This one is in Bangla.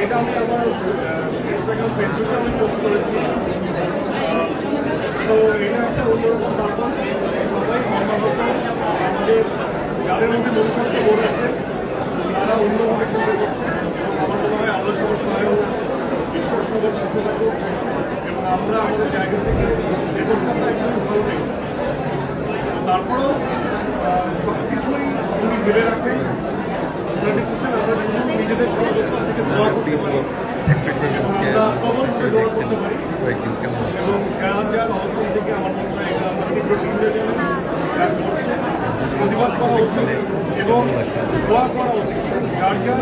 এটা আমি আমার ইনস্টাগ্রাম ফেসবুকে আমি পোস্ট করেছি। তো এটা একটা অন্যরকম তারপর সবাই সম্ভবত আমাদের যাদের মধ্যে মনুষ্যত্ব বোধ আছে তারা অন্যভাবে চিন্তা করছে এবং আমার মনে হয় আল্লাহ সবার সহায় হোক, ঈশ্বর সবার সাথে থাকুক এবং আমরা আমাদের জায়গা থেকে বেতনটা একদম ভালো নেই। তারপরেও সব কিছুই উনি ভেবে রাখেন, ওনার ডিসিশন আমরা শুধু নিজেদের অবস্থান থেকে দোয়া করতে পারি এবং আমরা প্রবলভাবে দোয়া করতে পারি এবং যার যার অবস্থান থেকে আমার মনে হয় এটা আমরা তীব্র চিন্তা জানেন যা করছে প্রতিবাদ করা উচিত এবং দোয়া করা উচিত। যার যার